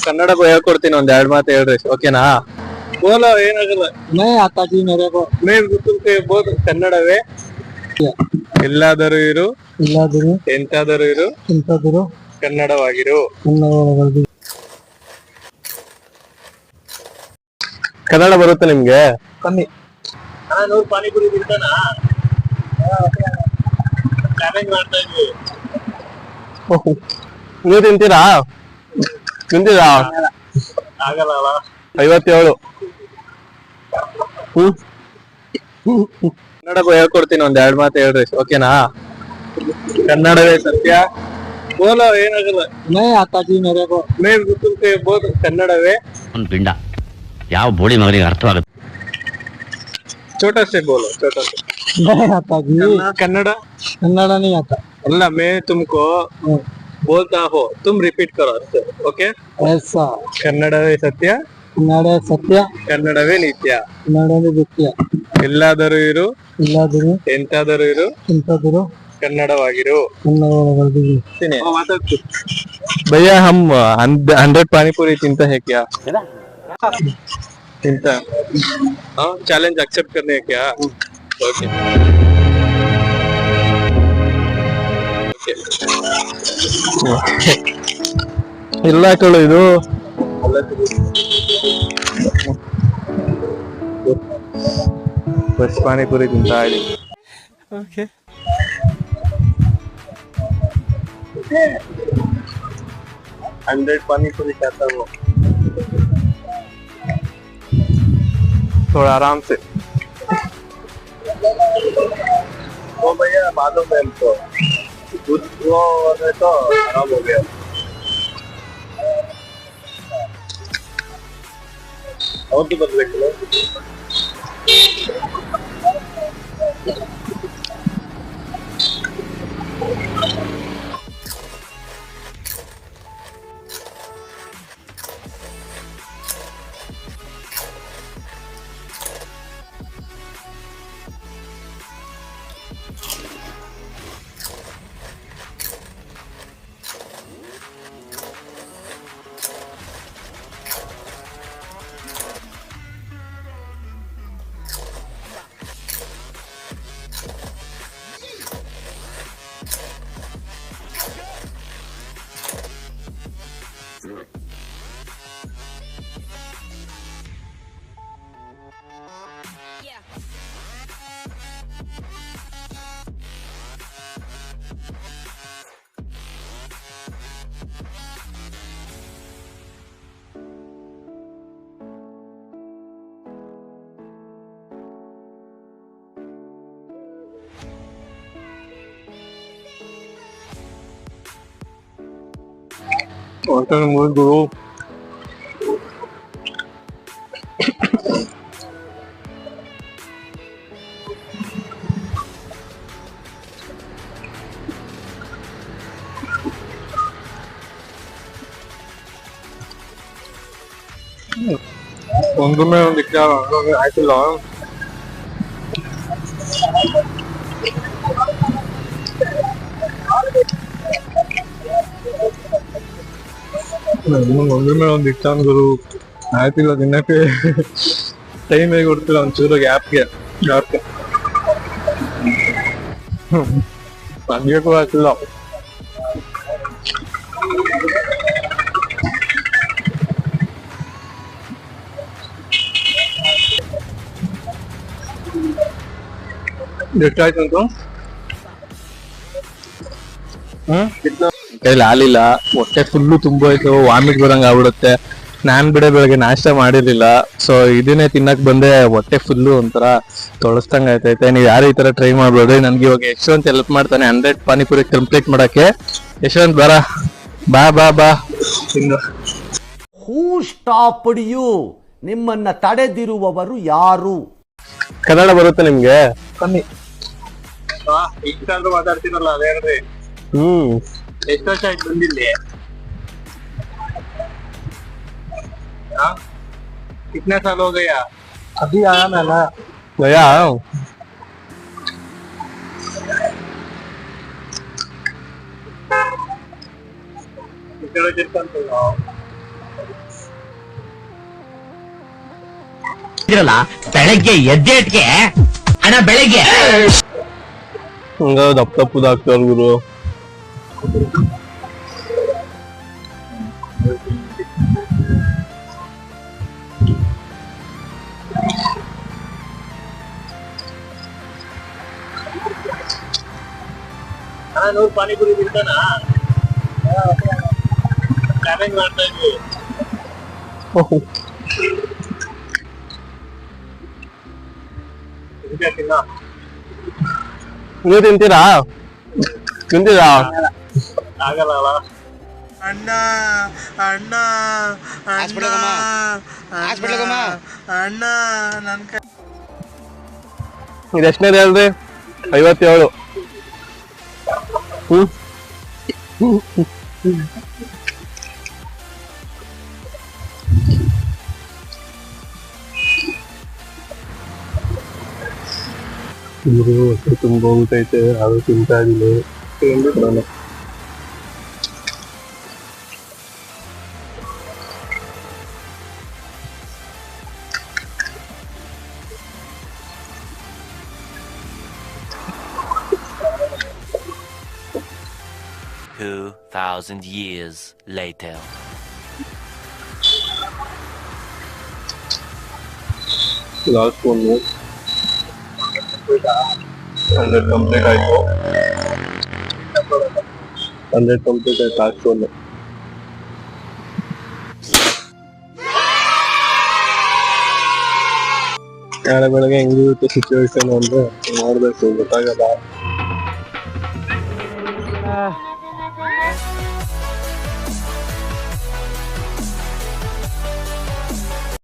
ಕನ್ನಡ ಹೇಳ್ಕೊಡ್ತೀನಿ, ಒಂದ್ 2 ಮಾತು ಹೇಳ್ರಿ, ಓಕೆನಾ? ಬೋಲೋ, ಏನಾಗಲ್ಲ. मैं आता जी मेरे को ಮೇ ಗುರುತುಲ್ಕೆ ಬೋದು ಕನ್ನಡವೇ. ಎಲ್ಲಾದರೂ ಇರು, ಇಲ್ಲಾದರೂ ಎಂತಾದರೂ ಇರು, ಇಂಥದ್ರು ಕನ್ನಡವಾಗಿರು. ಕನ್ನಡ ಕನ್ನಡ ಬರುತ್ತೆ ನಿಮ್ಗೆ? ಕಮ್ಮಿ. 100 ಪಾನಿಪುರಿ ಬಿಡ್ತಾನ ಚಾಲೆಂಜ್ ಮಾಡ್ತಾ ಇದ್ವಿ. ನೀವು ತಿಂತೀರಾ? ಆಗಲ್ಲ 57. ಕನ್ನಡ ಹೇಳ್ಕೊಡ್ತೀನಿ, ಒಂದ್ 2 ಮಾತು ಹೇಳ್ರಿ, ಓಕೆನಾ? ಕನ್ನಡವೇ ಸತ್ಯ. ಬೋಲೋ, ಏನಾಗಲ್ಲ. मैं आता जी मेरे को ಮೇ ಗುರುತುಲ್ಕೆ ಬೋದು ಕನ್ನಡವೇ. ಒಂದು ಪಿಂಡ ಯಾವ ಬೋಳಿ ಮಗನಿಗೆ ಅರ್ಥವಾಗುತ್ತೆ? छोटा से बोलो, छोटा से. मैं आता जी कन्नड़ कन्नड़ नहीं आता. अल्लाह, मैं तुमको बोलता हो, तुम रिपीट करो अच्छे, ओके? ऐसा ಕನ್ನಡವೇ ಸತ್ಯ, ಕನ್ನಡ ಸತ್ಯ, ಕನ್ನಡವೇ ನಿತ್ಯ. ಕನ್ನಡವೇ ನಿತ್ಯ. ಎಲ್ಲಾದರೂ ಇರು, ಇಲ್ಲಾದರೂ ಎಂತಾದರೂ ಇರು, ಇಂಥದ್ರು ಕನ್ನಡವಾಗಿರು. ಕನ್ನಡ भैया हम 100 पानी पूरी चिंता है क्या? चिंता, हाँ, चैलेंज एक्सेप्ट करने है क्या? ओके ಇಲ್ಲ ಹಾಕೊಳ್ಳು ಇದು. ಬಸ್ ಪಾನಿಪುರಿ ತಿಂತಾ ಇದ್ದೀನಿ. ಓಕೆ, 100 पानीपुरी खाता हूँ, थोड़ा आराम से. वो भैया मालूम है हमको, दूध वो तो खराब हो गया. और तो बदले किलो. Hotel muy duro. ಒಂದು ಮೇಲೆ ಒಂದು ಇಕ್ಕಾರ ಆಯ್ತಿಲ್ಲ. ಒಂದ್ರ ಮೇಲೆ ಒಂದು ಇಟ್ಟಾನ್ ಗುರು, ಆಯ್ತಿಲ್ಲ ತಿನ್ನಕ್ಕೆ. ಟೈಮ್ ಹೇಗೆ ಕೊಡ್ತಿಲ್ಲ ಒಂಚೂರು ಗ್ಯಾಪ್ಗೆ ಹಂಗೆ ಕೂಡ ಆಗ್ತಿಲ್ಲ. ಎಷ್ಟಾಯ್ತು ಅಂತ ಕೈಲಿ ಹಾಲಿಲ್ಲ, ಹೊಟ್ಟೆ ಫುಲ್ಲು ತುಂಬೋಯ್ತು, ವಾಮಿಟ್ ಬರಂಗ ಆಗ್ಬಿಡುತ್ತೆ. ನಾನ್ ಬಿಡ ಬೆಳಗ್ಗೆ ನಾಷ್ಟ ಮಾಡಿರ್ಲಿಲ್ಲ, ಸೊ ಇದನ್ನೇ ತಿನ್ನಕ್ ಬಂದೆ. ಹೊಟ್ಟೆ ಫುಲ್ಲು ಒಂಥರ ತೊಳಸ್ದಂಗ ಆಯ್ತೈತೆ. ನೀವ್ ಯಾರು ಈ ತರ ಟ್ರೈ ಮಾಡ್ಬೇಡ್ರಿ. ನನ್ಗೆ ಇವಾಗ ಯಶವಂತ್ ಹೆಲ್ಪ್ ಮಾಡ್ತಾನೆ 100 ಪಾನಿಪುರಿ ಕಂಪ್ಲೀಟ್ ಮಾಡಕ್ಕೆ. ಯಶವಂತ್ ಬರ, ಬಾ ಬಾ ಬಾ. ಹೂ ಸ್ಟಾಪ್ಡ್ ಯು? ನಿಮ್ಮನ್ನ ತಡೆದಿರುವವರು ಯಾರು? ಕನ್ನಡ ಬರುತ್ತೆ ನಿಮ್ಗೆ? ಕಮ್ಮಿ. ಇಷ್ಟಾದ್ರೂ ಮಾತಾಡ್ತೀರಲ್ಲ, ಅದೇ ಹೇಳ್ರಿ. ಎಷ್ಟು ವರ್ಷ ಆಯ್ತು ಬಂದಿಲ್ಲಿ? कितने साल हो गया? अभी आया मैं ना गया. ಇದ್ರಲ್ಲ ಬೆಳಗ್ಗೆ ಎದ್ದೇಟ್ಗೆ ಅಣ್ಣ ಬೆಳಗ್ಗೆ ಹಂಗ ದಪ್ಪ ದಪ್ಪದಾಗ್ತಾರ ಗುರು. ಪಾನಿಪುರಿ ಬಿಡ್ತಾನ ಚಾಲೆಂಜ್ ಮಾಡ್ತಾ ಇದ್ವಿ. ನೀವು ತಿಂತೀರಾ? ಆಗಲ್ಲ ಅಣ್ಣ ಅಣ್ಣ ಅಣ್ಣ ನನ್ ಕೈ ಇದೆಷ್ಟನೇದು ಹೇಳ್ರಿ? 57. ತುಂಬಾ ಊಟ ಐತೆ, ಅದು ತಿಂತಾ ಇದೀನಿ. 2,000 years later. ಲಾಸ್ಟ್ ಒಂದು 100 ಕಂಪ್ಲೀಟ್ ಆಯ್ತು. 100 ಕಂಪ್ಲೀಟ್ ಆಯ್ತು ಲಾಸ್ಟ್ ಒಂದು. ನಾಳೆ ಬೆಳಗ್ಗೆ ಹೆಂಗಿರುತ್ತೆ ಸಿಚುವೇಶನ್ ಅಂದ್ರೆ ನೋಡ್ಬೇಕು, ಗೊತ್ತಾಗಲ್ಲ.